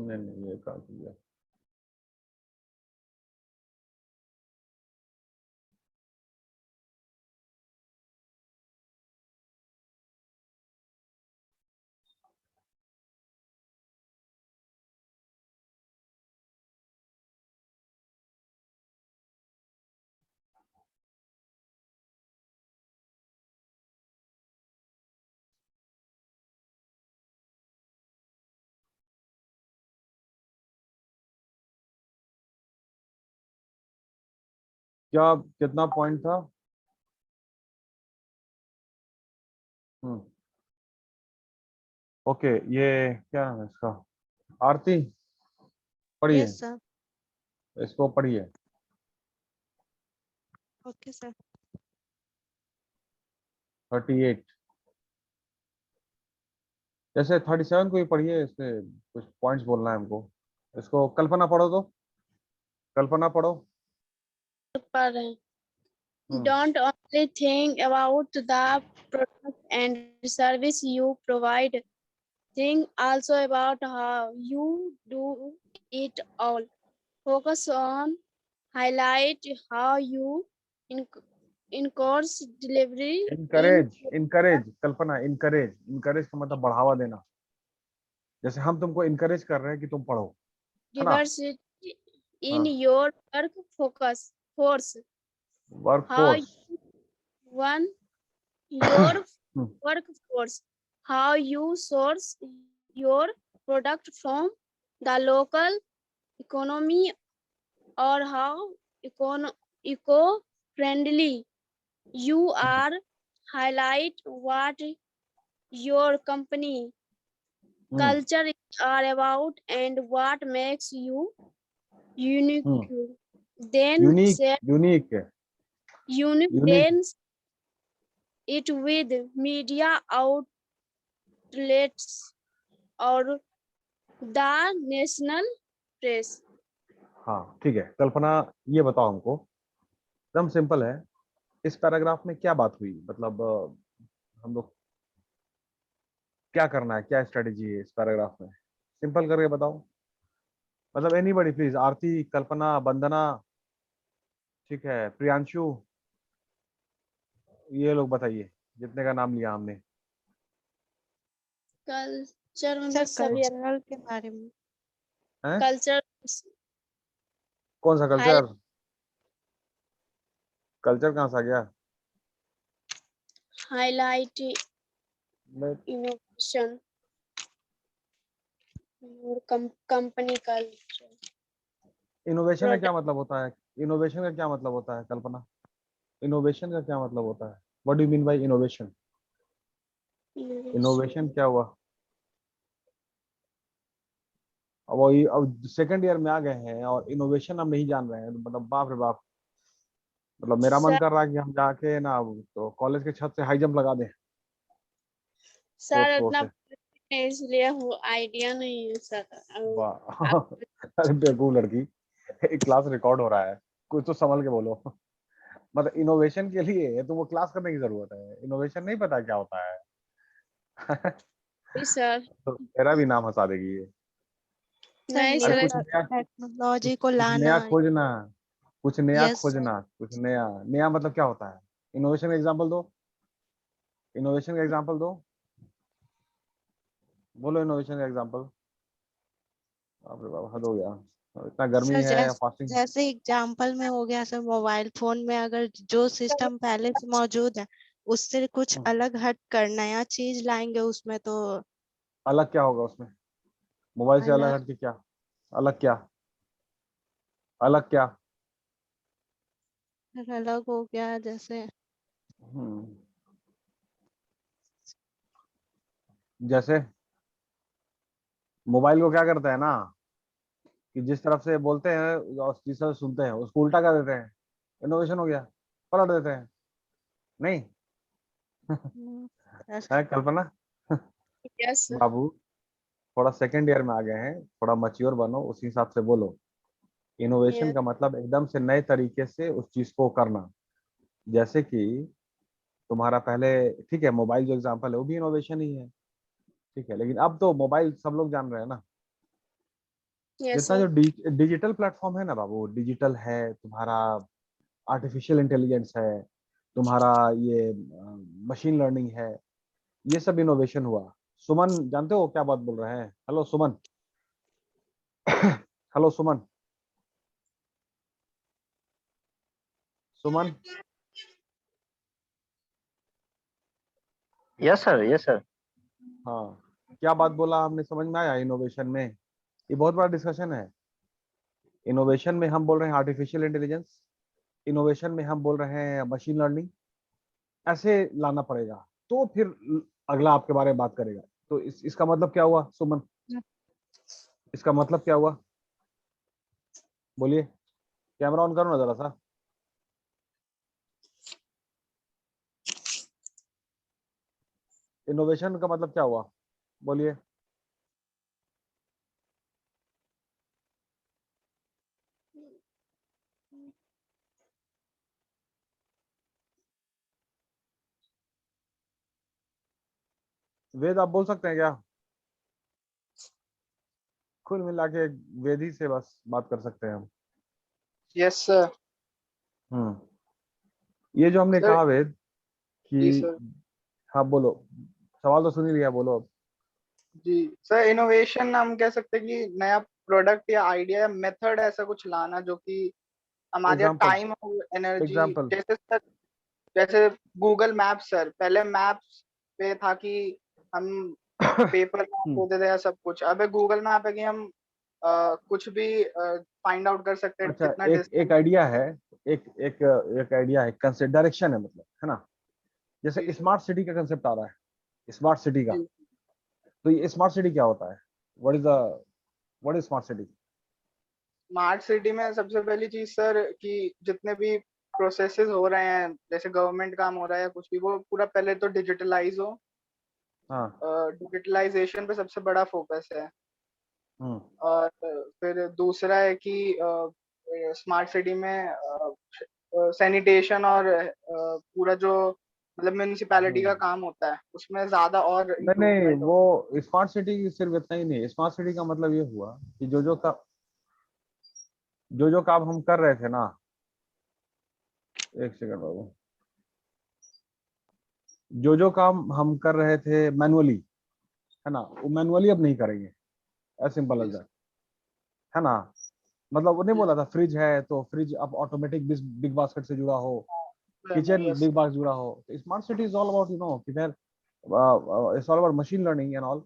नहीं नहीं, ये काट दिया। क्या, कितना पॉइंट था? हम्म। ओके, ये क्या नाम है इसका? आरती, पढ़िए, यस सर। इसको पढ़िए। Okay sir. 38, जैसे 37 को ही पढ़िए, इससे कुछ पॉइंट्स बोलना है हमको। इसको कल्पना पढ़ो तो, कल्पना पढ़ो। पढ़ रहे हैं। हम्म। Don't only think about the product and service you provide. Think also about how you do it all. Focus on highlight how you encourage delivery in encourage, encourage Kalpana, encourage, encourage का मतलब बढ़ावा देना। जैसे हम तुमको encourage कर रहे हैं कि तुम पढ़ो, है ना? diversity in हाँ, your work focus force. How workforce. you run your workforce, how you source your product from the local economy, or how eco-friendly you are. Highlight what your company culture are about and what makes you unique. Then unique, share unique है, unique. Unique. Then it with media outlets or the national press. हाँ ठीक है कल्पना, ये बताओ हमको, एकदम simple है, इस पैराग्राफ में क्या बात हुई, मतलब हम लोग क्या करना है, क्या स्ट्रेटेजी है इस पैराग्राफ में, सिंपल करके बताओ। मतलब एनीबॉडी प्लीज, आरती, कल्पना, वंदना, ठीक है, प्रियांशु, ये लोग बताइए, जितने का नाम लिया हमने। कल्चर सर मतलब सभी कल्चरल के बारे में। हैं? कल्चर कौन सा हाईलाइट कल्चर? कल्चर कहाँ से आ गया? मैं इनोवेशन और कंपनी कल्चर इनोवेशन का क्या प्रोडक्ट मतलब होता है? इनोवेशन का क्या मतलब होता है कल्पना? इनोवेशन का क्या मतलब होता है? What do you mean by innovation? Innovation क्या हुआ? अब सेकंड ईयर में आ गए हैं और इनोवेशन हम नहीं जान रहे हैं, तो मतलब बाप रे बाप। मतलब मेरा मन सर कर रहा है कि हम जाके ना तो कॉलेज के छत से हाई जंप लगा दें, फोर्थ सर फ्लोर उतना से। इसलिए वो आइडिया नहीं है सर। वाह आप अरे बेवकूफ लड़की, एक क्लास रिकॉर्ड हो रहा है, कुछ तो संभल के बोलो। मतलब इनोवेशन के लिए तुमको क्लास करने की जरूरत है, इनोवेशन नहीं पता क्या होता है? सर तो मेरा भी नाम हंसा देगी ये। सर नहीं अरे न्यू सर कुछ नया, टेक्नोलॉजी को कुछ लाना। नया खोजना, कुछ नया यस सर। खोजना, कुछ नया। नया मतलब क्या होता है? इनोवेशन का एग्जांपल दो, इनोवेशन का एग्जांपल दो, बोलो इनोवेशन का एग्जांपल। बाप रे बाप, हद हो गया, इतना गर्मी सर है, फास्टिंग। जैसे एग्जाम्पल में हो गया सर, मोबाइल फोन में अगर जो सिस्टम पहले से मौजूद है उससे कुछ अलग हट कर नया चीज लाएंगे उसमें तो अलग क्या होगा उसमें? मोबाइल से अलग अलग हट के क्या? अलग क्या? अलग क्या? अलग हो गया। जैसे हम्म, जैसे मोबाइल को क्या करता है ना, कि जिस तरफ से बोलते हैं और जिस तरफ से सुनते हैं उसको उल्टा कर देते हैं, इनोवेशन हो गया, पलट देते हैं। नहीं है कल्पना? यस बाबू, थोड़ा सेकंड ईयर में आ गए हैं, थोड़ा मच्योर बनो, उसी हिसाब से बोलो। इनोवेशन यस का मतलब एकदम से नए तरीके से उस चीज को करना। जैसे कि तुम्हारा पहले, ठीक है, मोबाइल जो एग्जांपल है वो भी इनोवेशन ही है, ठीक है, लेकिन अब तो मोबाइल सब लोग जान रहे हैं ना, Yes, जितना sir. जो डिजिटल प्लेटफॉर्म है ना बाबू, डिजिटल है तुम्हारा, आर्टिफिशियल इंटेलिजेंस है तुम्हारा, ये मशीन लर्निंग है, ये सब इनोवेशन हुआ। सुमन जानते हो क्या बात बोल रहे हैं? Hello Suman. Hello Suman. Suman. Yes sir, yes sir. हाँ, क्या बात बोला हमने, समझ में आया? इनोवेशन में ये बहुत बड़ा डिस्कशन है। इनोवेशन में हम बोल रहे हैं आर्टिफिशियल इंटेलिजेंस, इनोवेशन में हम बोल रहे हैं मशीन लर्निंग, ऐसे लाना पड़ेगा तो फिर अगला आपके बारे में बात करेगा। तो इसका मतलब क्या हुआ सुमन? इसका मतलब क्या हुआ? बोलिए, कैमरा ऑन करो ना जरा सा। इनोवेशन का मतलब क्या हुआ? बोलिए। वेद आप बोल सकते हैं क्या? कुल मिला के वेद ही से बस बात कर सकते हैं हम। Yes sir. ये जो हमने सर कहा वेद जी कि, सर। हाँ बोलो, सवाल तो सुन ही लिया, बोलो अब। जी सर, इनोवेशन हम कह सकते हैं कि नया प्रोडक्ट या आइडिया या मेथड ऐसा कुछ लाना जो कि हमारे एग्जाम्पल, टाइम और एनर्जी, एग्जाम्पल। जैसे सर, जैसे गूगल मैप्स सर, पहले मैप्स पे था कि हम पेपर मैप होते थे या सब कुछ, अब गूगल मैप है कि हम कुछ भी फाइंड आउट कर सकते हैं अच्छा, जितना एक डिस्टेंस। एक आइडिया है, एक एक एक आइडिया है, कंसेप्ट, डायरेक्शन है, मतलब है ना। जी जैसे सर। स्मार्ट सिटी का कंसेप्ट आ रहा है, स्मार्ट सिटी का। जी, तो ये स्मार्ट सिटी क्या होता है? What is smart city? Smart city में सबसे पहली चीज सर कि जितने भी प्रोसेसेस हो रहे हैं, जैसे गवर्नमेंट काम हो रहा है या कुछ भी, वो पूरा पहले तो डिजिटलाइज हो। हाँ। डिजिटलाइजेशन पे सबसे बड़ा फोकस है। हम्म। और फिर दूसरा है कि स्मार्ट सिटी में सैनिटेशन और पूरा जो मतलब म्यूनिसिपैलिटी का काम होता है उसमें ज्यादा और नहीं नहीं, इम्प्रूवमेंट हो। वो स्मार्ट सिटी सिर्फ इतना ही नहीं, स्मार्ट सिटी का मतलब ये हुआ कि जो जो काम हम कर रहे थे ना, एक सेकंड बाबू, जो जो काम हम कर रहे थे मैनुअली, है ना, वो मैनुअली अब नहीं करेंगे। As simple as gee that, है ना। मतलब वो नहीं जी बोला था फ्रिज है तो फ्रिज अब ऑटोमेटिक बिग बास्केट से जुड़ा हो, किचन यस बिग बास्केट जुड़ा हो। Smart city is all about, कि where it's all about machine learning and all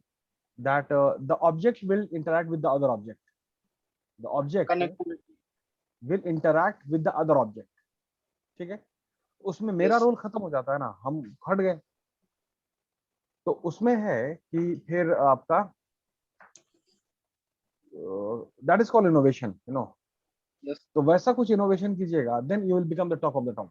that the object will interact with the other object. The object connectivity. will interact with the other object. ठीक है, उसमें मेरा yes role खत्म हो जाता है ना, हम हट गए। तो उसमें है कि फिर आपका that is called innovation, yes तो वैसा कुछ इनोवेशन कीजिएगा, then you will become the top of the town.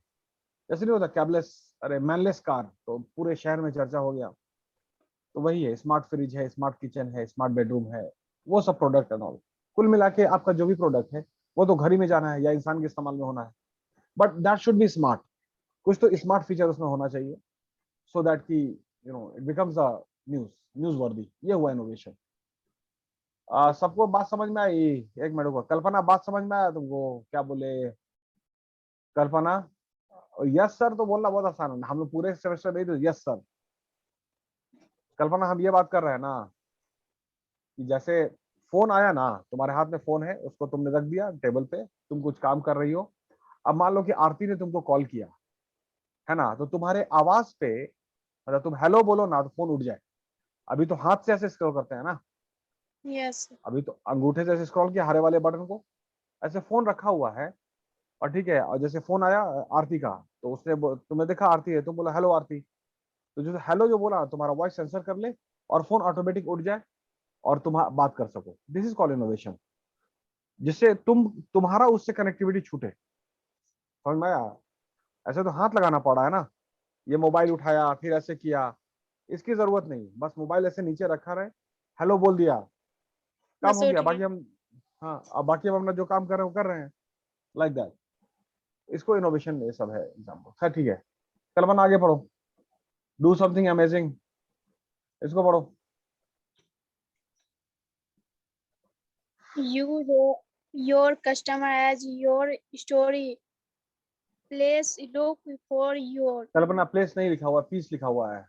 जैसे नहीं होता कैबलेस, अरे मैनलेस कार, तो पूरे शहर में चर्चा हो गया। तो वही है, स्मार्ट फ्रिज है, स्मार्ट किचन है, स्मार्ट बेडरूम है, वो सब प्रोडक्ट एंड ऑल। कुल मिला के आपका जो भी प्रोडक्ट है वो तो घर ही में जाना है या इंसान के इस्तेमाल में होना है, but that should be smart. कुछ तो स्मार्ट फीचर उसमें होना चाहिए, सो दैट कि इट बिकम्स अ न्यूज वर्दी। ये हुआ इनोवेशन। सबको बात समझ में आई? एक मिनट को, कल्पना बात समझ में आया तुमको? क्या बोले कल्पना? यस सर तो बोलना बहुत आसान है, हम लोग पूरे सेमेस्टर में तो यस सर। कल्पना हम ये बात कर रहे हैं ना कि जैसे फोन आया ना, तुम्हारे हाथ में फोन है, उसको तुमने रख दिया टेबल पे, तुम कुछ काम कर रही हो। अब मान लो कि आरती ने तुमको कॉल किया, है ना, तो तुम्हारे आवाज पे, मतलब तुम हेलो बोलो ना तो फोन उठ जाए। अभी तो हाथ से ऐसे स्क्रॉल करते हैं ना, Yes. अभी तो अंगूठे से ऐसे स्क्रॉल किया हरे वाले बटन को, ऐसे फोन रखा हुआ है। और ठीक है, और जैसे फोन आया आरती का, तो उसने तुम्हें देखा आरती है, तुम बोला हेलो आरती, तो जो हेलो जो बोला तुम्हारा वॉइस सेंसर कर ले और फोन ऑटोमेटिक उठ जाए और तुम बात कर सको। दिस इज कॉल्ड इनोवेशन, जिससे तुम्हारा उससे कनेक्टिविटी छूटे। समझ में आया? ऐसे तो हाथ लगाना पड़ा है ना, ये मोबाइल उठाया फिर ऐसे किया, इसकी जरूरत नहीं, बस मोबाइल ऐसे नीचे रखा रहे, हेलो बोल दिया, काम बस हो उठ गया। गया। बाकी हम, हाँ, अब बाकी हम अपना जो काम कर रहे हैं वो कर रहे हैं, लाइक दैट। इसको इनोवेशन ये सब है एग्जाम्पल। खैर ठीक है, कल्पना आगे पढ़ो, डू समथिंग अमेजिंग, इसको पढ़ो। use your customer as your story. Place look for your Kalpana place नहीं लिखा हुआ, पीस लिखा हुआ है।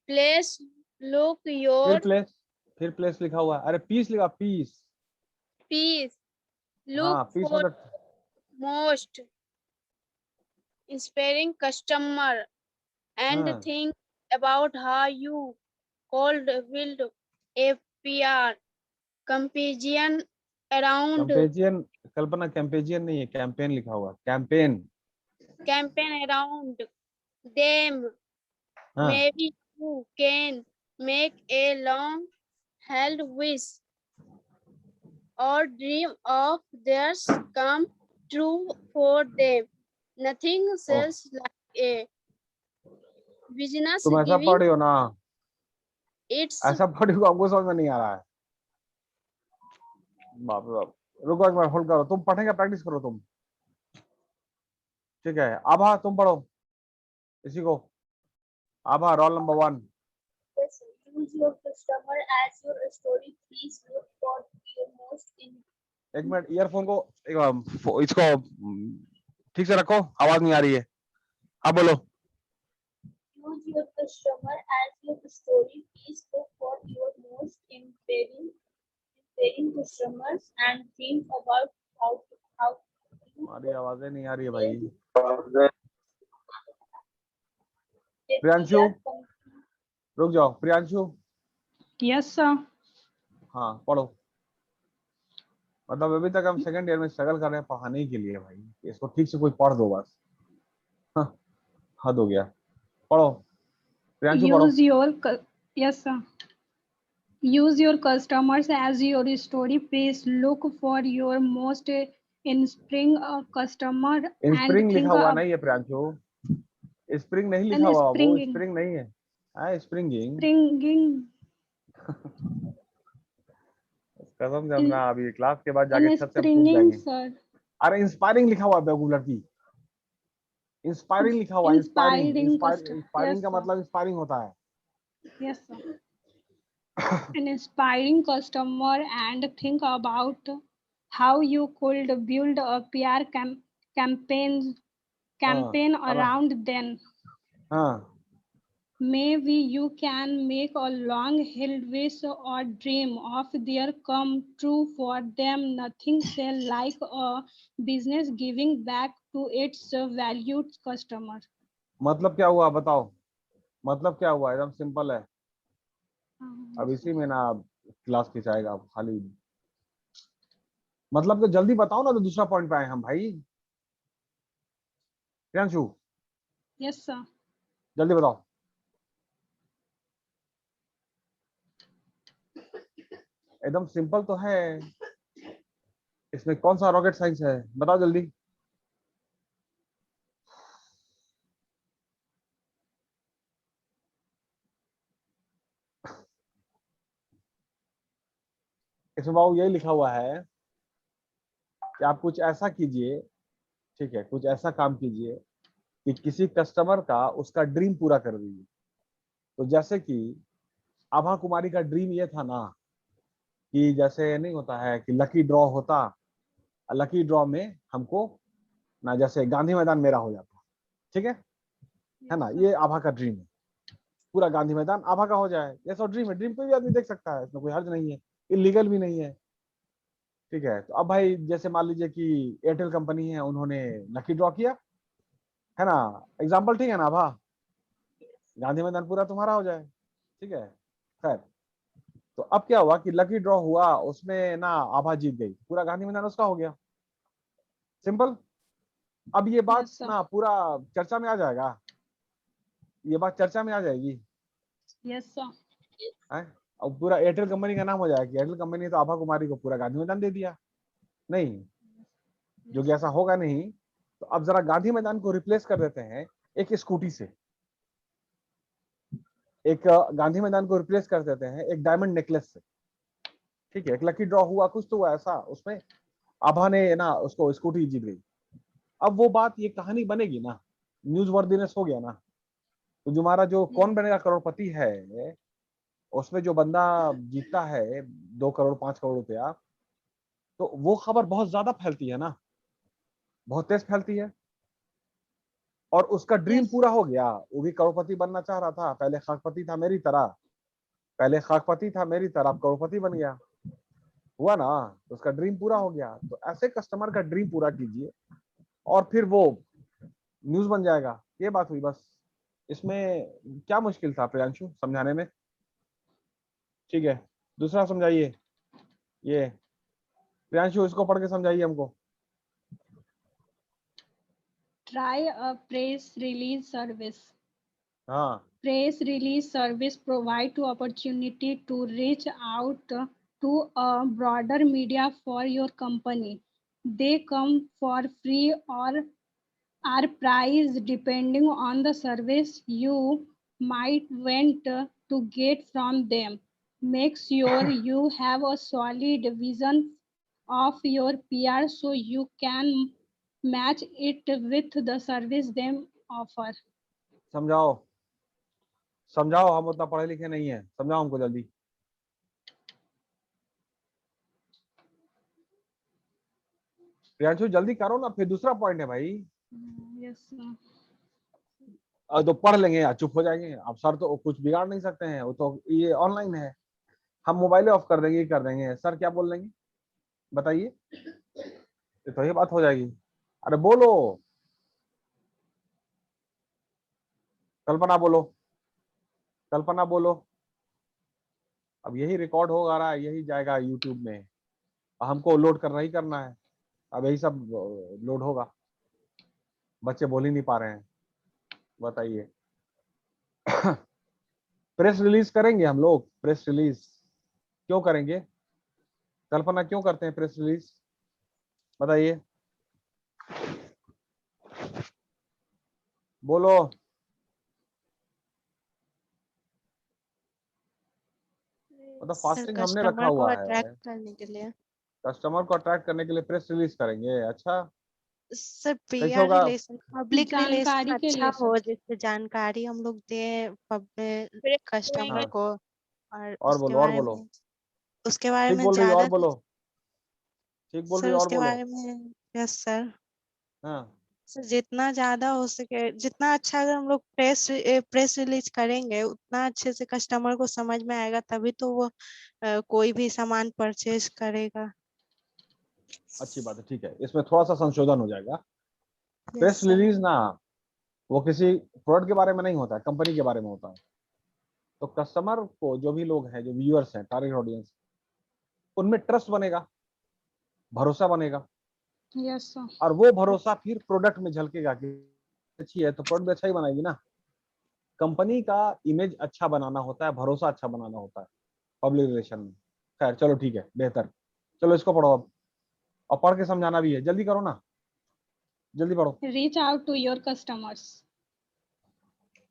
place look your फिर प्लेस लिखा हुआ है। अरे पीस लिखा, पीस। piece. Look हाँ, पीस for मतलब most inspiring customer and हाँ, think about how you could build a PR campaign around कैंपेजियन। कल्पना कैंपेजियन नहीं है, कैंपेन लिखा हुआ, कैंपेन। them. हाँ, Maybe you can make a long held wish or dream of theirs come true for them. Nothing sells like a business तुम ऐसा giving पढ़े हो ना, its ऐसा पढ़े हो, आपको समझ में नहीं आ रहा है। बाप रे बाप, रुको एक बार, होल्ड करो, तुम पढ़ेंगे, प्रैक्टिस करो तुम, ठीक है। आभा तुम पढ़ो इसी को, आभा roll number 1। use your customer as your story. Please look for your most in एक मिनट, ईयरफोन को इसको ठीक से रखो, आवाज नहीं आ रही है। अब बोलो। use your customer as your story. Please look for your most inspiring customers and think about how हमारी आवाजें नहीं आ रही है भाई। प्रियांशु रुक जाओ, प्रियांशु। Yes sir. हाँ पढ़ो। मतलब अभी तक हम सेकंड ईयर में स्ट्रगल कर रहे हैं पढ़ाने के लिए भाई, इसको ठीक से कोई पढ़ दो बस। हाँ, हद हो गया। पढ़ो प्रियांशु, पढ़ो। Yes sir. Use your customers as your story. Please look for your most inspiring customer and इंस्प्रिंग लिखा think हुआ of नहीं है प्रियांशु, स्प्रिंग नहीं लिखा हुआ, वो springing. स्प्रिंग नहीं है, हाँ स्प्रिंगिंग। Springing कसम से हम ना अभी क्लास के बाद जाके and छत से हम कूद springing जाएंगे। sir. अरे इंस्पायरिंग लिखा हुआ है बेवकूफ लड़की, इंस्पायरिंग लिखा हुआ है, inspiring. Inspiring customer. Inspiring Yes का sir. मतलब इंस्पायरिंग होता है। Yes sir. An inspiring customer and think about how you could build a PR campaign हाँ around them. हाँ, Maybe you can make a long-held wish or dream of their come true for them. Nothing sell like a business giving back to its valued customer. मतलब क्या हुआ बताओ, मतलब क्या हुआ, एकदम सिंपल है। अब इसी में ना क्लास खिंचाएगा खाली, मतलब तो जल्दी बताओ ना, तो दूसरा पॉइंट पे आए हम भाई। Priyanshu Yes, sir. जल्दी बताओ। एकदम सिंपल तो है, इसमें कौन सा रॉकेट साइंस है, बताओ जल्दी। इसमें बाबू यही लिखा हुआ है कि आप कुछ ऐसा कीजिए, ठीक है, कुछ ऐसा काम कीजिए कि किसी कस्टमर का उसका ड्रीम पूरा कर दीजिए। तो जैसे कि आभा कुमारी का ड्रीम ये था ना कि जैसे नहीं होता है कि लकी ड्रॉ होता, लकी ड्रॉ में हमको ना जैसे गांधी मैदान मेरा हो जाता, ठीक है ना, ये आभा का ड्रीम है, पूरा गांधी मैदान आभा का हो जाए, ये सब ड्रीम है। ड्रीम कोई भी आदमी देख सकता है, इसमें कोई हर्ज नहीं है, इलीगल भी नहीं है, ठीक है। तो अब भाई जैसे मान लीजिए कि एयरटेल कंपनी है, उन्होंने लकी ड्रॉ किया, है ना, एग्जाम्पल, ठीक है ना, आभा गांधी मैदान पूरा तुम्हारा हो जाए, ठीक है। खैर, तो अब क्या हुआ कि लकी ड्रॉ हुआ, उसमें ना आभा जीत गई, पूरा गांधी मैदान उसका हो गया, सिंपल। अब ये बात Yes, sir. ना पूरा चर्चा में आ जाएगा, ये बात चर्चा में आ जाएगी, Yes, sir. है? अब पूरा एयरटेल कंपनी का नाम हो जाएगा कि एयरटेल कंपनी ने तो आभा कुमारी को पूरा गांधी मैदान दे दिया। नहीं, जो कि ऐसा होगा नहीं। तो अब जरा गांधी मैदान को रिप्लेस कर देते हैं एक स्कूटी से, एक गांधी मैदान को रिप्लेस कर देते हैं एक डायमंड नेकलेस से, ठीक है। एक लकी ड्रॉ हुआ, कुछ तो हुआ ऐसा, उसमें आभा ने ना उसको स्कूटी जीत गई। अब वो बात, ये कहानी बनेगी ना, न्यूज वर्दीनेस हो गया ना। तो जो हमारा जो कौन बनेगा करोड़पति है, उसमें जो बंदा जीतता है 2 करोड़ 5 करोड़ रुपया, तो वो खबर बहुत ज्यादा फैलती है ना, बहुत तेज फैलती है। और उसका ड्रीम Yes. पूरा हो गया, वो भी करोड़पति बनना चाह रहा था, पहले खाकपति था मेरी तरह, पहले खाकपति था मेरी तरह, अब करोड़पति बन गया, हुआ ना, तो उसका ड्रीम पूरा हो गया। तो ऐसे कस्टमर का ड्रीम पूरा कीजिए और फिर वो न्यूज बन जाएगा। ये बात हुई बस। इसमें क्या मुश्किल था प्रियांशु समझाने में? ठीक है, दूसरा समझाइए। ये प्रियांशु इसको पढ़ के समझाइए हमको। Try a press release service. हाँ, Press release service provide to opportunity to reach out to a broader media for your company. They come for free or are priced depending on the service you might want to get from them. Make sure you have a solid vision of your PR so you can match it with the service they offer. समझाओ समझाओ, हम उतना पढ़े लिखे नहीं है, समझाओ हमको जल्दी। प्रियांशु जल्दी करो ना, फिर दूसरा पॉइंट है भाई। Yes, sir. तो पढ़ लेंगे या चुप हो जाएंगे? अब सर तो कुछ बिगाड़ नहीं सकते हैं, वो तो ये ऑनलाइन है, हम मोबाइल ऑफ कर देंगे, कर देंगे, सर क्या बोल देंगे बताइए? तो ये बात हो जाएगी। अरे बोलो, कल्पना बोलो, कल्पना बोलो। अब यही रिकॉर्ड होगा रहा है, यही जाएगा यूट्यूब में, हमको लोड करना ही करना है। अब यही सब लोड होगा, बच्चे बोल ही नहीं पा रहे हैं, बताइए। प्रेस रिलीज करेंगे हम लोग, प्रेस रिलीज क्यों करेंगे? कल्पना क्यों करते हैं प्रेस रिलीज, बताइए, बोलो। मतलब सर फास्टिंग हमने रखा कस्टमर को हुआ है, अट्रैक्ट करने के लिए। कस्टमर को अट्रैक्ट करने के लिए प्रेस रिलीज करेंगे। अच्छा, सर कैसे पीआर होगा? रिलेशन, पब्लिक रिलेशन जानकारी के अच्छा लिए हो, सर। जिससे जानकारी हम लोग दें कस्टमर हाँ, को, और और बोलो, और बोलो। उसके बारे ठीक में बोल रही हो, और ज्यादा बोलो, ठीक बोल रही सर हो, और उसके बोलो। बारे में। Yes sir. हाँ, सर जितना ज्यादा हो सके, जितना अच्छा अगर हम लोग प्रेस रिलीज करेंगे, उतना अच्छे से कस्टमर को समझ में आएगा, तभी तो वो कोई भी सामान परचेज करेगा। अच्छी बात है, ठीक है, इसमें थोड़ा सा संशोधन हो जाएगा। Yes press sir. रिलीज ना, वो किसी प्रोडक्ट के बारे में नहीं होता है, कंपनी के बारे में होता है। तो कस्टमर को, जो भी लोग हैं, जो व्यूअर्स हैं, टारगेट ऑडियंस, उनमें ट्रस्ट बनेगा, भरोसा बनेगा, Yes, sir. और वो भरोसा फिर प्रोडक्ट में झलकेगा कि अच्छी है तो प्रोडक्ट भी अच्छा ही बनाएगी ना। कंपनी का इमेज अच्छा बनाना होता है, भरोसा अच्छा बनाना होता है पब्लिक रिलेशन में। खैर चलो ठीक है, बेहतर। चलो इसको पढ़ो अब, और पढ़ के समझाना भी है, जल्दी करो ना, जल्दी पढ़ो। Reach out to your customers.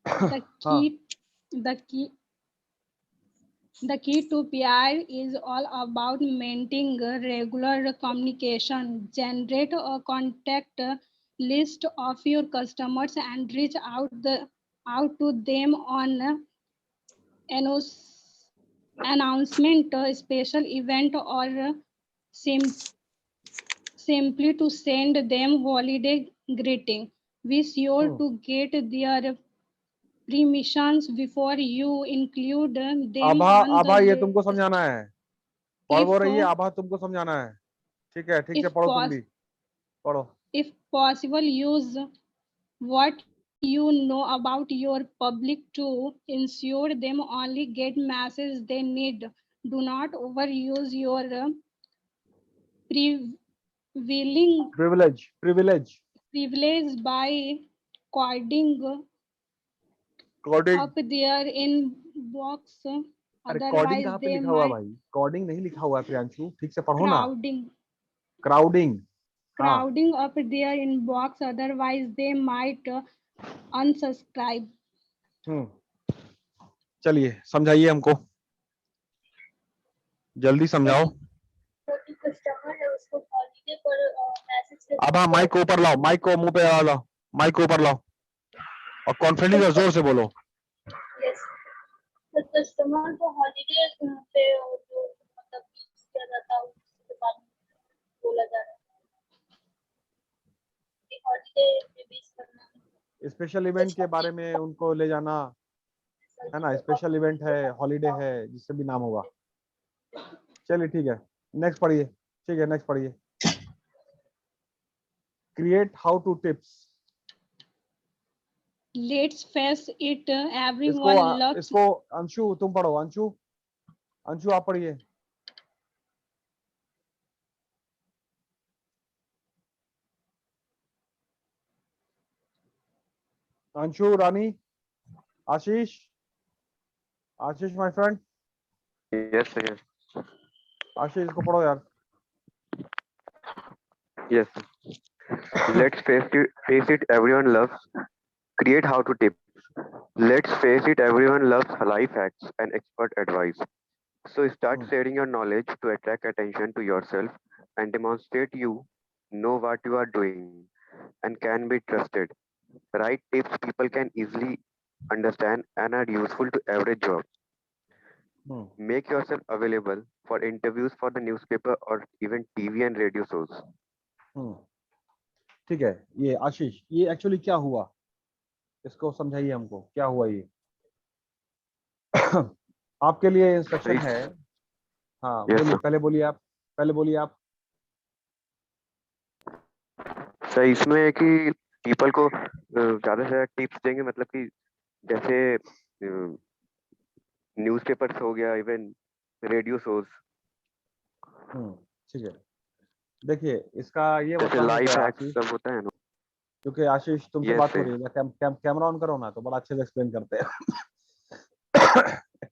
The हाँ, key, the key, the key to PR is all about maintaining regular communication. Generate a contact list of your customers and reach out to them on announcement, special event, or simply to send them holiday greeting. Be sure to get their permissions before you include them Abha, on the आभा ये तुमको list. समझाना है, पढ़ वो If रही है, आभा तुमको समझाना है। ठीक है, if पढ़ो तुम pos भी, पढ़ो। if possible, use what you know about your public to ensure them only get messages they need. Do not overuse your prevailing privilege, privilege, privilege by coding coding. up their inbox. अरे coding Otherwise, कहाँ पे they लिखा हुआ है might भाई? Coding नहीं लिखा हुआ है प्रियांशु, ठीक से पढ़ो ना। crowding क्राउडिंग, हाँ। crowding up their inbox. Otherwise, they might unsubscribe. चलिए समझाइए हमको, जल्दी समझाओ। कस्टमर है उसको हॉलीडे पर मैसेज अब हाँ, माइक को ऊपर लाओ, माइक को मुंह पे लाओ, माइक को ऊपर लाओ, और कॉन्फिडेंस और जोर से बोलो। यस, तो कस्टमर को हॉलीडे पे जो मतलब यूज किया जाता है उसके बारे में बोला जा रहा है हॉलीडे मिस करना स्पेशल इवेंट के बारे में उनको ले जाना है ना, स्पेशल इवेंट है, हॉलीडे है, जिससे भी नाम होगा। चलिए ठीक है, नेक्स्ट पढ़िए। ठीक है, नेक्स्ट पढ़िए। Create how to tips. Let's face it, इसको everyone loves इसको अंशु तुम पढ़ो। अंशु अंशु आप पढ़िए। Anshu, Rani, Ashish, Ashish my friend, Yes, sir, yes, Ashish इसको पढ़ो यार। yes. Let's face it, everyone loves create how to tips. Let's face it, everyone loves life hacks and expert advice. So start Hmm. sharing your knowledge to attract attention to yourself and demonstrate you know what you are doing and can be trusted. Right tips people can easily understand and are useful to every job. Hmm. Make yourself available for interviews for the newspaper or even TV and radio shows. Hmm. ठीक है, ये आशीष, ये actually क्या हुआ, इसको समझाइए हमको, क्या हुआ ये। आपके लिए इंस्ट्रक्शन है। हाँ Yes, बोलिए, sir. पहले बोलिए आप, पहले बोलिए आप। सर इसमें है कि पीपल को ज्यादा से ज्यादा टिप्स देंगे, मतलब कि जैसे न्यूज़पेपर्स हो गया, इवन रेडियो शोज, ठीक है, देखिए इसका ये जैसे मतलब हो लाइफ गया हैक्स आशीष, सब होता है ना। क्योंकि आशीष तुमसे यस बात हो सर। रही है, कैमरा ऑन करो ना तो बड़ा अच्छे से एक्सप्लेन करते हैं।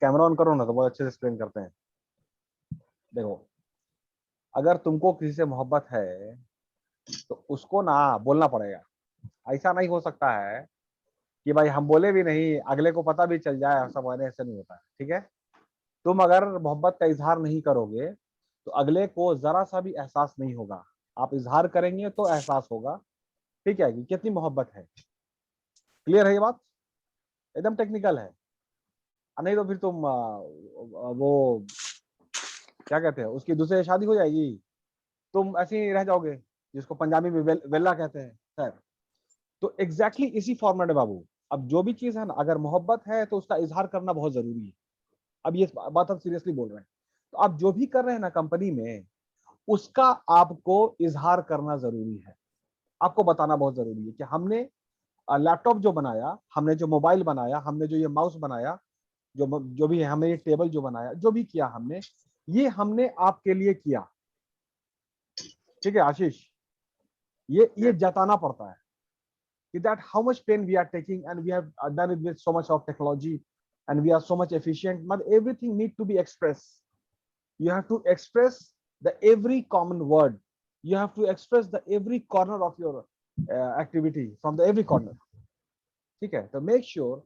कैमरा ऑन करो ना तो बहुत अच्छे से एक्सप्लेन करते हैं। देखो, अगर तुमको किसी से मोहब्बत है तो उसको ना बोलना पड़ेगा। ऐसा नहीं हो सकता है कि भाई हम बोले भी नहीं, अगले को पता भी चल जाए, ऐसा मैंने ऐसे नहीं होता है। ठीक है, तुम अगर मोहब्बत का इजहार नहीं करोगे तो अगले को जरा सा भी एहसास नहीं होगा। आप इजहार करेंगे तो एहसास होगा, ठीक है, कि कितनी मोहब्बत है। क्लियर है ये बात? एकदम टेक्निकल है। नहीं तो फिर तुम वो क्या कहते हैं, उसकी दूसरे से शादी हो जाएगी, तुम ऐसे ही रह जाओगे, जिसको पंजाबी में वेला कहते हैं सर। तो एग्जैक्टली इसी फॉर्मेट है बाबू। अब जो भी चीज है ना, अगर मोहब्बत है तो उसका इजहार करना बहुत जरूरी है। अब ये बात हम सीरियसली बोल रहे हैं। तो आप जो भी कर रहे हैं ना कंपनी में, उसका आपको इजहार करना जरूरी है। आपको बताना बहुत जरूरी है कि हमने लैपटॉप जो बनाया, हमने जो मोबाइल बनाया, हमने जो ये माउस बनाया, जो भी है, हमने ये टेबल जो बनाया, जो भी किया हमने, ये हमने आपके लिए किया। ठीक है आशीष, ये जताना पड़ता है कि that how much pain we are taking and we have done it with so much of technology and we are so much efficient, but everything need to be expressed. You have to express the every common word. You have to express the every corner of your activity from the every corner. ठीक है, तो make sure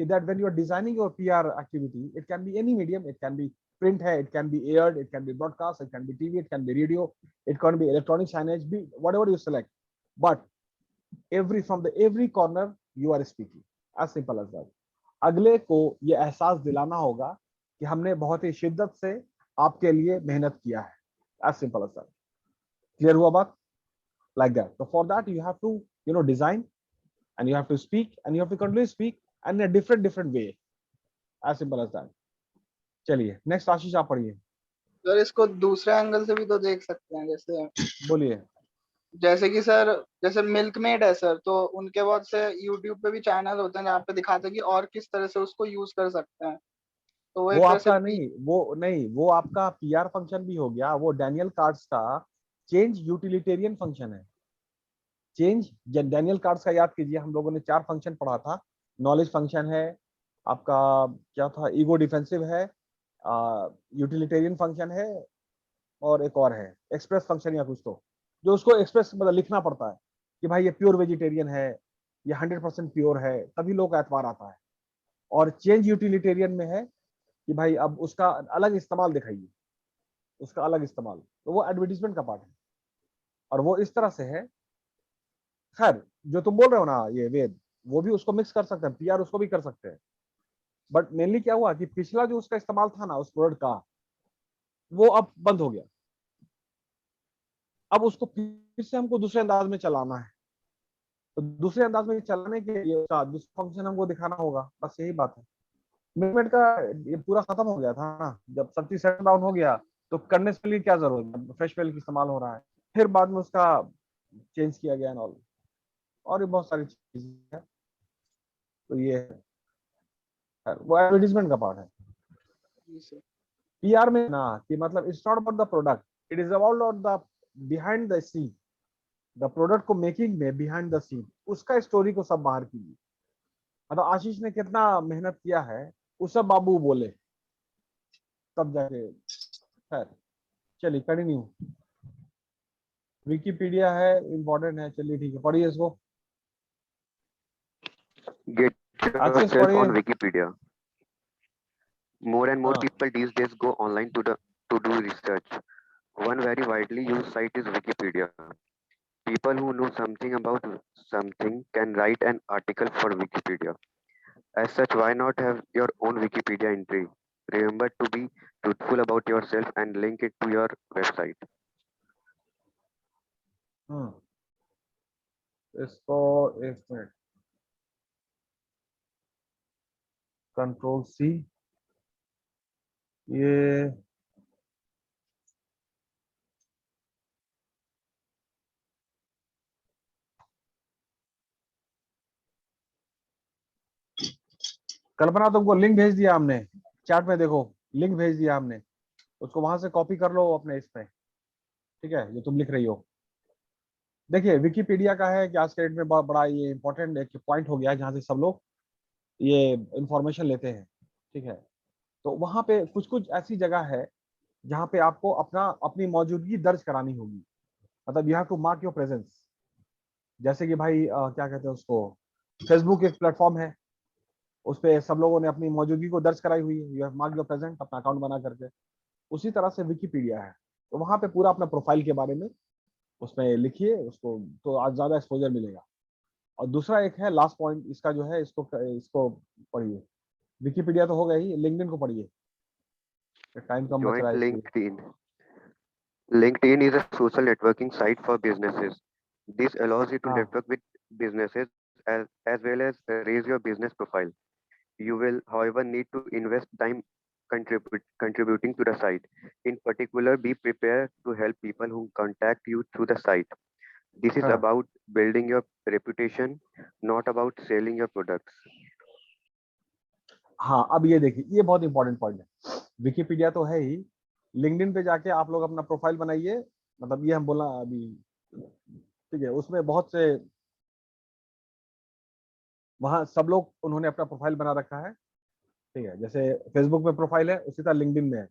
that when you are designing your PR activity, it can be any medium, it can be print है, it can be aired, it can be broadcast, it can be TV, it can be radio, it can be electronic signage, be whatever you select, but from the every corner you are speaking, as simple as that. अगले को ये एहसास दिलाना होगा कि हमने बहुत ही शिद्दत से आपके लिए मेहनत किया है, as simple as that. Clear हुआ बात? Like that. So for that you have to design, and you have to speak, and you have to continually speak, and in a different way, as simple as that. चलिए next आशीष आप पढ़िए। Sir इसको दूसरे angle से भी तो देख सकते हैं, जैसे बोलिए। जैसे कि सर, जैसे मिल्कमेड है सर, तो उनके बहुत से यूट्यूब पे भी चैनल होते हैं जहाँ पे दिखाते हैं कि और किस तरह से उसको यूज कर सकते हैं। तो वो एक वो तरह से आपका वो आपका पीआर फंक्शन भी हो गया। वो डैनियल कार्ड्स का चेंज यूटिलिटेरियन फंक्शन है। चेंज डैनियल कार्ड्स का याद कीजिए, हम लोगों ने 4 फंक्शन पढ़ा था। नॉलेज फंक्शन है आपका, क्या था, ईगो डिफेंसिव है, यूटिलिटेरियन फंक्शन है, और एक और है एक्सप्रेस फंक्शन या कुछ, तो जो उसको एक्सप्रेस मतलब लिखना पड़ता है कि भाई ये प्योर वेजिटेरियन है, ये 100% प्योर है, तभी लोग का एतबार आता है। और चेंज यूटिलिटेरियन में है कि भाई अब उसका अलग इस्तेमाल दिखाइए, उसका अलग इस्तेमाल, तो वो एडवर्टीजमेंट का पार्ट है। और वो इस तरह से है, खैर जो तुम बोल रहे हो ना ये वेद, वो भी उसको मिक्स कर सकते हैं, पीआर उसको भी कर सकते हैं। बट मेनली क्या हुआ कि पिछला जो उसका इस्तेमाल था ना उस प्रोडक्ट का, वो अब बंद हो गया। अब उसको फिर से हमको दूसरे अंदाज में चलाना है, तो दूसरे अंदाज में चलाने के लिए उसका दूसरा फंक्शन हमको दिखाना होगा, बस यही बात है। मिनट का ये पूरा खत्म हो गया था ना, जब सब चीज सेट डाउन हो गया तो करने के लिए क्या जरूरत है, फ्रेश वेल इस्तेमाल हो रहा है, फिर बाद में उसका चेंज किया गया एंड और भी बहुत सारी चीजें हैं। तो ये वो एडवर्टीजमेंट का पार्ट है। जी सर। पीआर में ना कि मतलब it's not about the product, it is about the behind the scene, the product को मेकिंग में बिहाइंड द सीन उसका स्टोरी को सब बाहर कीजिए। मतलब आशीष ने कितना मेहनत किया है वो सब बाबू बोले तब जाके। खैर चलिए कंटिन्यू। विकिपीडिया है, इम्पोर्टेंट है, चलिए ठीक है, पढ़िए इसको। Get आशीष yourself पढ़िए। on Wikipedia. More and more हाँ people these days go online to do research. One very widely used site is Wikipedia. People who know something about something can write an article for Wikipedia. As such, why not have your own Wikipedia entry? Remember to be truthful about yourself and link it to your website. इसको एक minute, control C, ये कल्पना तुमको link भेज दिया हमने, chat में देखो, link भेज दिया हमने, उसको वहां से कॉपी कर लो अपने इसमें, ठीक है, जो तुम लिख रही हो। देखिए विकिपीडिया का है कि आज के डेट में बहुत बड़ा ये इंपॉर्टेंट एक पॉइंट हो गया है जहाँ से सब लोग ये इंफॉर्मेशन लेते हैं, ठीक है। तो वहां पे कुछ कुछ ऐसी जगह है जहाँ पे आपको अपनी मौजूदगी दर्ज करानी होगी, मतलब you have to mark your presence. जैसे कि भाई क्या कहते हैं उसको, फेसबुक एक प्लेटफॉर्म है, उस पे सब लोगों ने अपनी मौजूदगी को दर्ज कराई हुई है, you have mark your present अपना अकाउंट बना करके। उसी तरह से विकिपीडिया है, तो वहां पे पूरा अपना प्रोफाइल के बारे में उसमें लिखिए उसको, तो आज ज्यादा एक्सपोजर मिलेगा। और दूसरा एक है लास्ट पॉइंट इसका जो है, इसको इसको पढ़िए। विकिपीडिया तो हो गया ही, लिंक्डइन को पढ़िए, टाइम कम बच Join रहा है इसलिए। LinkedIn. LinkedIn is a social networking site for businesses. This allows you to हाँ network with businesses as well as raise your business profile. You will, however, need to invest time contributing to the site. In particular, be prepared to help people who contact you through the site. This is हाँ about building your reputation, not about selling your products. हाँ, अब ये देखिए, ये बहुत important point है। Wikipedia तो है ही, लिंक्डइन पे जाके आप लोग अपना प्रोफाइल बनाइए, मतलब ये हम बोला अभी, ठीक है, उसमें बहुत से वहाँ सब लोग उन्होंने अपना प्रोफाइल बना रखा है, ठीक है, जैसे फेसबुक में प्रोफाइल है उसी तरह लिंक्डइन में है।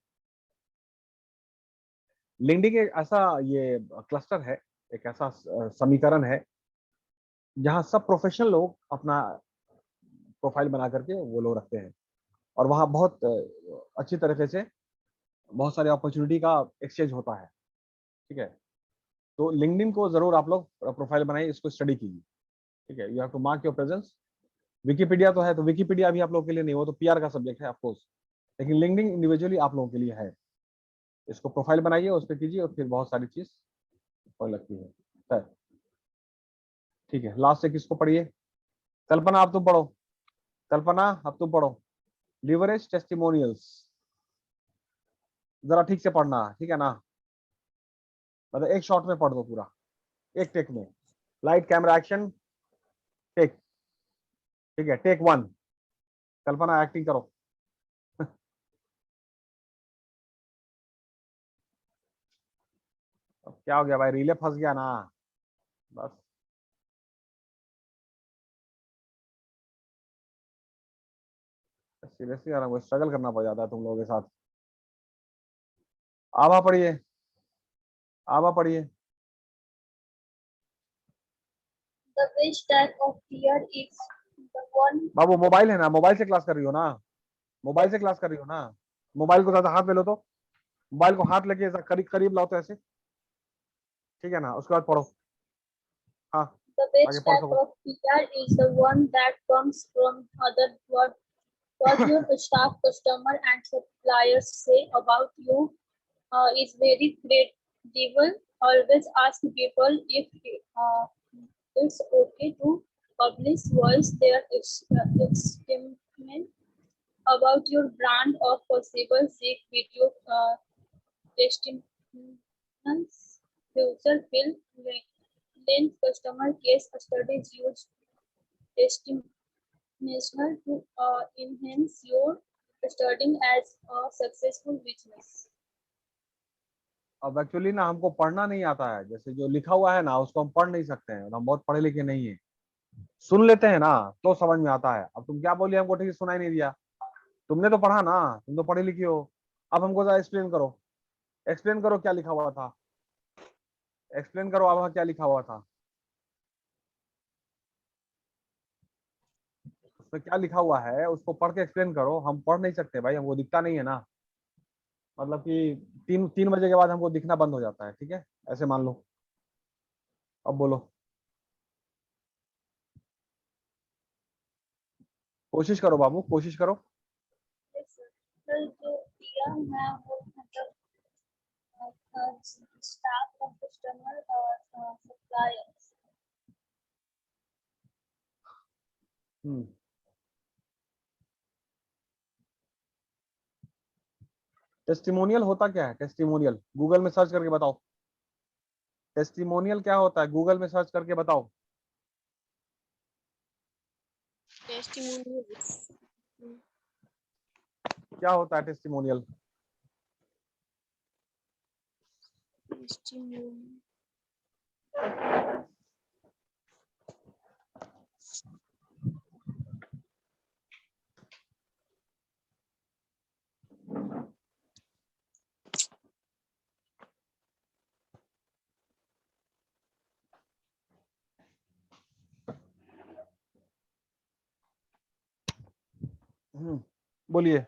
लिंक्डइन एक ऐसा ये क्लस्टर है, एक ऐसा समीकरण है जहाँ सब प्रोफेशनल लोग अपना प्रोफाइल बना करके वो लोग रखते हैं, और वहाँ बहुत अच्छी तरीके से बहुत सारे अपॉर्चुनिटी का एक्सचेंज होता है, ठीक है। तो लिंक्डइन को जरूर आप लोग प्रोफाइल बनाइए, इसको स्टडी कीजिए, ठीक है, you have to mark your presence. Wikipedia तो है, तो विकिपीडिया भी आप लोगों के लिए नहीं, वो तो पीआर का सब्जेक्ट है ऑफकोर्स, लेकिन लिंक्डइन इंडिविजुअली आप लोगों के लिए है। इसको प्रोफाइल बनाइए, उस पर कीजिए, और फिर बहुत सारी चीज और लगती है, ठीक है। लास्ट से किसको पढ़िए, कल्पना आप तुम पढ़ो, कल्पना अब तुम पढ़ो, लिवरेज टेस्टिमोनियल्स, जरा ठीक से पढ़ना, ठीक है ना, मतलब एक शॉट में पढ़ दो पूरा, एक टेक में, लाइट कैमरा एक्शन टेक, ठीक है, टेक 1, कल्पना एक्टिंग करो। अब क्या हो गया भाई, रिले फंस गया ना, बस सीरियसली यार, स्ट्रगल करना पड़ जाता है तुम लोगों के साथ। आवा पढ़िए, आवा पढ़िए। The which type of fear is the one Babu mobile है ना, मोबाइल से क्लास कर रही हो ना, मोबाइल से क्लास कर रही हो ना, मोबाइल को ज्यादा हाथ में लो, तो मोबाइल को हाथ लेके ऐसा करीब करीब लाओ, तो ऐसे, ठीक है ना, उसके बाद पढ़ो। हाँ the which आगे पढ़ type सको। of fear is the one that comes from other what your staff, customer, and suppliers say about you is very credible always ask people if it's okay to publish voice their estimate about your brand or possible seek video testimonials. Future fill length customer case studies use testimonial to enhance your studying as a successful business. अब actually ना हमको पढ़ना नहीं आता है, जैसे जो लिखा हुआ है ना उसको हम पढ़ नहीं सकते हैं, हम बहुत पढ़े लिखे नहीं है। सुन लेते हैं ना तो समझ में आता है। अब तुम क्या बोली हमको ठीक से सुनाई नहीं दिया, तुमने तो पढ़ा ना, तुम तो पढ़ी लिखी हो। अब हमको जरा एक्सप्लेन करो, एक्सप्लेन करो क्या लिखा हुआ था, एक्सप्लेन करो अब क्या लिखा हुआ था, उसमें क्या लिखा हुआ है उसको पढ़ के एक्सप्लेन करो। हम पढ़ नहीं सकते भाई, हमको दिखता नहीं है ना, मतलब कि 3 बजे के बाद हमको दिखना बंद हो जाता है, ठीक है, ऐसे मान लो। अब बोलो, कोशिश करो बाबू, कोशिश करो। सर जो दिया मैं वो मतलब स्टाफ और कस्टमर और सप्लायर्स। टेस्टिमोनियल होता क्या है? टेस्टिमोनियल गूगल में सर्च करके बताओ, टेस्टिमोनियल क्या होता है? गूगल में सर्च करके बताओ। टेस्टिमोनियल्स क्या होता है टेस्टिमोनियल? बोलिए,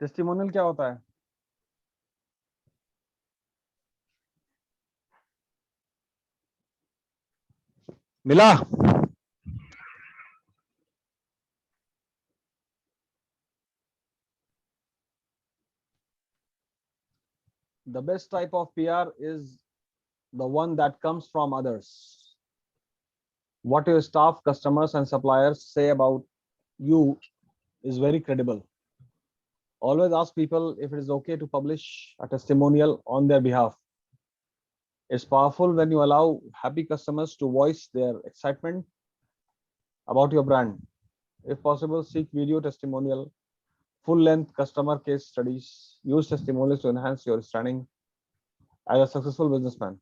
टेस्टिमोनियल क्या होता है? मिला? The best type of PR is the one that comes from others. What your staff, customers, and suppliers say about you is very credible. Always ask people if it is okay to publish a testimonial on their behalf. It's powerful when you allow happy customers to voice their excitement about your brand. If possible, seek video testimonial, full-length customer case studies. Use testimonials to enhance your standing as a successful businessman.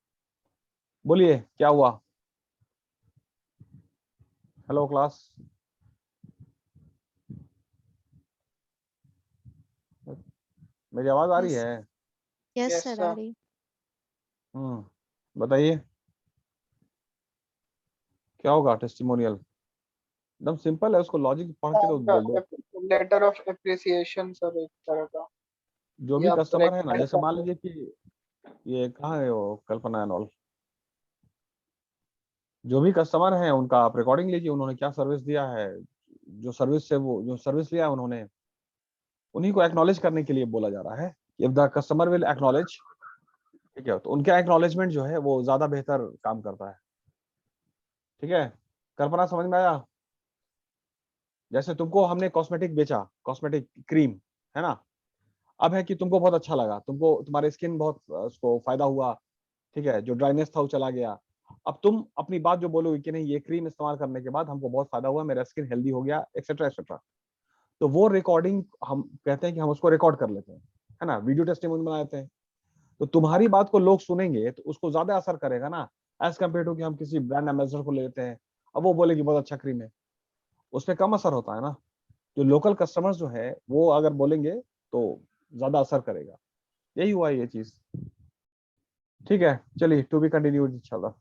बोलिए क्या हुआ? Hello class, मेरी आवाज आ रही है? Yes Yes, sir sir. आ रही। बताइए क्या होगा टेस्टिमोनियल? एकदम सिंपल है, उसको लॉजिक पढ़ के तो बोल दो। लेटर ऑफ एप्रिसिएशन सर, एक तरह का। जो भी या कस्टमर है ना, recommend जैसे मान करते लीजिए कि ये कहाँ है वो कल्पना एंड ऑल, जो भी कस्टमर है उनका आप रिकॉर्डिंग लीजिए, उन्होंने क्या सर्विस दिया है, जो सर्विस से वो जो सर्विस लिया उन्होंने, उन्हीं को एक्नॉलेज करने के लिए बोला जा रहा है। If the customer will acknowledge, ठीक है, तो उनका एक्नॉलेजमेंट जो है वो ज्यादा बेहतर काम करता है, ठीक है। कल्पना समझ में आया? जैसे तुमको हमने कॉस्मेटिक बेचा, कॉस्मेटिक क्रीम है ना, अब है कि तुमको बहुत अच्छा लगा, तुमको तुम्हारे स्किन बहुत उसको फायदा हुआ, ठीक है, जो ड्राइनेस था वो चला गया। अब तुम अपनी बात जो बोलोगे कि नहीं ये क्रीम इस्तेमाल करने के बाद हमको बहुत फायदा हुआ, मेरा स्किन हेल्दी हो गया, एक्सेट्रा एक्सेट्रा, तो वो रिकॉर्डिंग हम कहते हैं कि हम उसको रिकॉर्ड कर लेते हैं, है ना, वीडियो टेस्टिमोनी बना लेते हैं। तो तुम्हारी बात को लोग सुनेंगे तो उसको ज्यादा असर करेगा ना, एज कम्पेयर टू कि हम किसी ब्रांड एम्बेसडर को लेते हैं, अब वो बोले कि बहुत अच्छा क्रीम है, उसमें कम असर होता है ना। जो लोकल कस्टमर्स जो है वो अगर बोलेंगे तो ज्यादा असर करेगा। यही हुआ ये चीज, ठीक है। चलिए, टू बी कंटिन्यूड इंशाल्लाह।